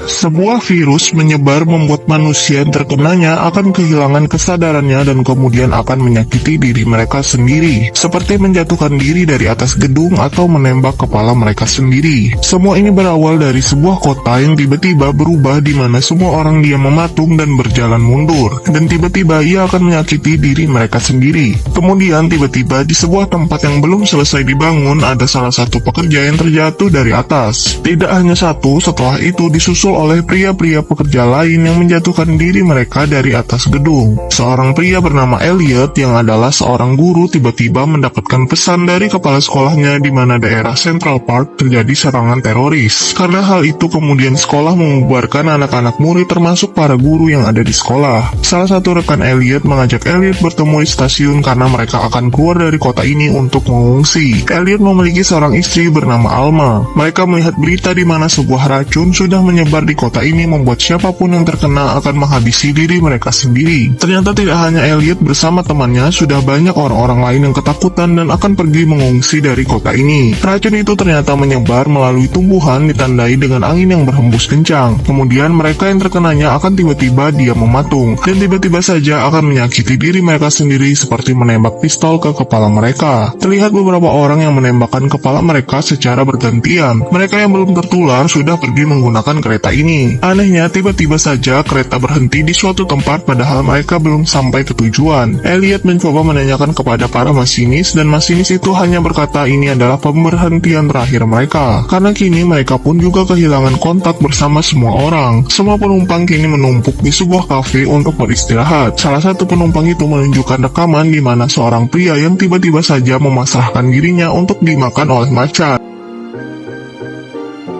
Sebuah virus menyebar membuat manusia yang terkenanya akan kehilangan kesadarannya dan kemudian akan menyakiti diri mereka sendiri, seperti menjatuhkan diri dari atas gedung atau menembak kepala mereka sendiri. Semua ini berawal dari sebuah kota yang tiba-tiba berubah di mana semua orang diam mematung dan berjalan mundur, dan tiba-tiba ia akan menyakiti diri mereka sendiri. Kemudian tiba-tiba di sebuah tempat yang belum selesai dibangun ada salah satu pekerja yang terjatuh dari atas. Tidak hanya satu, setelah itu disusul oleh pria-pria pekerja lain yang menjatuhkan diri mereka dari atas gedung. Seorang pria bernama Elliot yang adalah seorang guru tiba-tiba mendapatkan pesan dari kepala sekolahnya di mana daerah Central Park terjadi serangan teroris. Karena hal itu kemudian sekolah membubarkan anak-anak murid termasuk para guru yang ada di sekolah. Salah satu rekan Elliot mengajak Elliot bertemu di stasiun karena mereka akan keluar dari kota ini untuk mengungsi. Elliot memiliki seorang istri bernama Alma. Mereka melihat berita di mana sebuah racun sudah menyebar di kota ini membuat siapapun yang terkena akan menghabisi diri mereka sendiri. Ternyata tidak hanya Elliot bersama temannya, sudah banyak orang-orang lain yang ketakutan dan akan pergi mengungsi dari kota ini. Racun itu ternyata menyebar melalui tumbuhan ditandai dengan angin yang berhembus kencang. Kemudian mereka yang terkenanya akan tiba-tiba diam mematung, dan tiba-tiba saja akan menyakiti diri mereka sendiri seperti menembak pistol ke kepala mereka. Terlihat beberapa orang yang menembakkan kepala mereka secara bergantian. Mereka yang belum tertular sudah pergi menggunakan kereta ini. Anehnya, tiba-tiba saja kereta berhenti di suatu tempat padahal mereka belum sampai ke tujuan. Elliot mencoba menanyakan kepada para masinis dan masinis itu hanya berkata ini adalah pemberhentian terakhir mereka. Karena kini mereka pun juga kehilangan kontak bersama semua orang. Semua penumpang kini menumpuk di sebuah kafe untuk beristirahat. Salah satu penumpang itu menunjukkan rekaman di mana seorang pria yang tiba-tiba saja memasrahkan dirinya untuk dimakan oleh macan.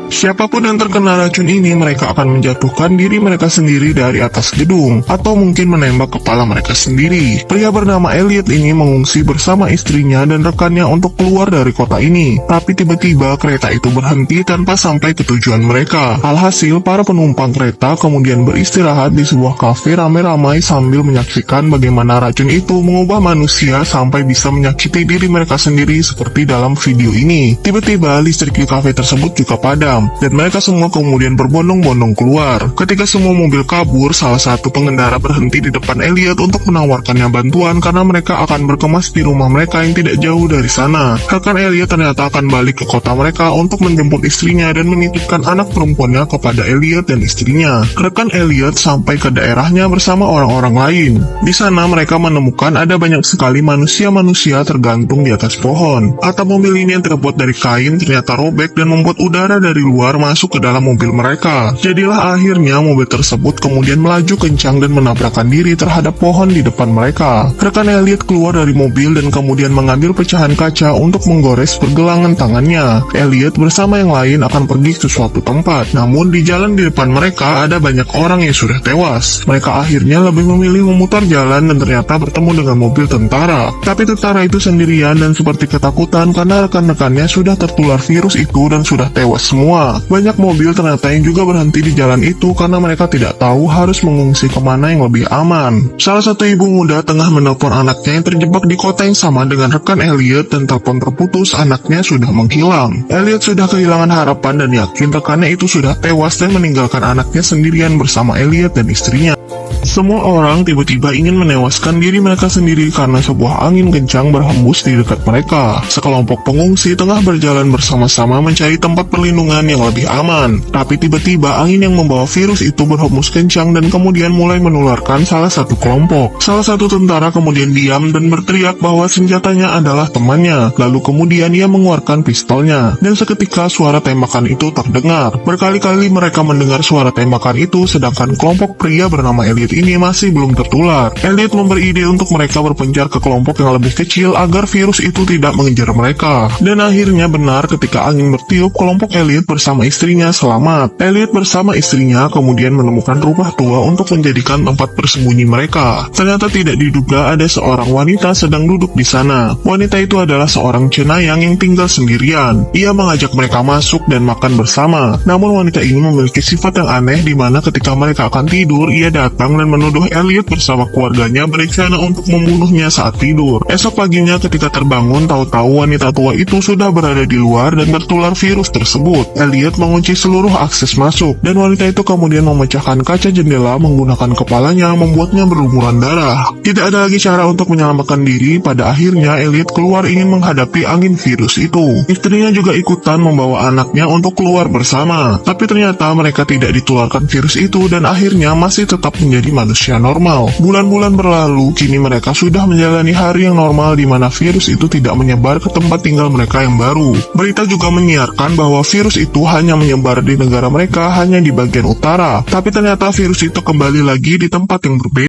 Siapapun yang terkena racun ini, mereka akan menjatuhkan diri mereka sendiri dari atas gedung, atau mungkin menembak kepala mereka sendiri. Pria bernama Elliot ini mengungsi bersama istrinya dan rekannya untuk keluar dari kota ini. Tapi tiba-tiba kereta itu berhenti tanpa sampai ke tujuan mereka. Alhasil, para penumpang kereta kemudian beristirahat di sebuah kafe ramai-ramai sambil menyaksikan bagaimana racun itu mengubah manusia sampai bisa menyakiti diri mereka sendiri seperti dalam video ini. Tiba-tiba listrik di kafe tersebut juga padam, dan mereka semua kemudian berbondong-bondong keluar. Ketika semua mobil kabur, salah satu pengendara berhenti di depan Elliot untuk menawarkannya bantuan karena mereka akan berkemas di rumah mereka yang tidak jauh dari sana. Rekan Elliot ternyata akan balik ke kota mereka untuk menjemput istrinya dan menitipkan anak perempuannya kepada Elliot dan istrinya. Rekan Elliot sampai ke daerahnya bersama orang-orang lain. Di sana mereka menemukan ada banyak sekali manusia-manusia tergantung di atas pohon. Atap mobil ini yang terbuat dari kain ternyata robek dan membuat udara dari luar masuk ke dalam mobil mereka. Jadilah akhirnya mobil tersebut kemudian melaju kencang dan menabrakkan diri terhadap pohon di depan mereka. Rekan Elliot keluar dari mobil dan kemudian mengambil pecahan kaca untuk menggores pergelangan tangannya. Elliot bersama yang lain akan pergi ke suatu tempat. Namun di jalan di depan mereka ada banyak orang yang sudah tewas. Mereka akhirnya lebih memilih memutar jalan dan ternyata bertemu dengan mobil tentara. Tapi tentara itu sendirian dan seperti ketakutan karena rekan-rekannya sudah tertular virus itu dan sudah tewas semua. Banyak mobil ternyata yang juga berhenti di jalan itu karena mereka tidak tahu harus mengungsi kemana yang lebih aman. Salah satu ibu muda tengah menelpon anaknya yang terjebak di kota yang sama dengan rekan Elliot dan telepon terputus, anaknya sudah menghilang. Elliot sudah kehilangan harapan dan yakin rekannya itu sudah tewas dan meninggalkan anaknya sendirian bersama Elliot dan istrinya. Semua orang tiba-tiba ingin menewaskan diri mereka sendiri karena sebuah angin kencang berhembus di dekat mereka. Sekelompok pengungsi tengah berjalan bersama-sama mencari tempat perlindungan yang lebih aman. Tapi tiba-tiba angin yang membawa virus itu berhembus kencang dan kemudian mulai menularkan salah satu kelompok. Salah satu tentara kemudian diam dan berteriak bahwa senjatanya adalah temannya. Lalu kemudian ia mengeluarkan pistolnya. Dan seketika suara tembakan itu terdengar. Berkali-kali mereka mendengar suara tembakan itu sedangkan kelompok pria bernama Elliot ini masih belum tertular. Elliot memberi ide untuk mereka berpencar ke kelompok yang lebih kecil agar virus itu tidak mengejar mereka. Dan akhirnya benar, ketika angin bertiup, kelompok Elliot bersama istrinya selamat. Elliot bersama istrinya kemudian menemukan rumah tua untuk menjadikan tempat bersembunyi mereka. Ternyata tidak diduga ada seorang wanita sedang duduk di sana. Wanita itu adalah seorang cenayang yang tinggal sendirian. Ia mengajak mereka masuk dan makan bersama. Namun wanita ini memiliki sifat yang aneh di mana ketika mereka akan tidur, ia datang dan menuduh Elliot bersama keluarganya berencana untuk membunuhnya saat tidur. Esok paginya ketika terbangun, tahu-tahu wanita tua itu sudah berada di luar dan tertular virus tersebut. Elliot mengunci seluruh akses masuk, dan wanita itu kemudian memecahkan kaca jendela menggunakan kepalanya, membuatnya berlumuran darah. Tidak ada lagi cara untuk menyelamatkan diri. Pada akhirnya Elliot keluar ingin menghadapi angin virus itu. Istrinya juga ikutan membawa anaknya untuk keluar bersama, tapi ternyata mereka tidak ditularkan virus itu dan akhirnya masih tetap menjadi manusia normal. Bulan-bulan berlalu, kini mereka sudah menjalani hari yang normal di mana virus itu tidak menyebar ke tempat tinggal mereka yang baru. Berita juga menyiarkan bahwa virus itu hanya menyebar di negara mereka hanya di bagian utara, tapi ternyata virus itu kembali lagi di tempat yang berbeda.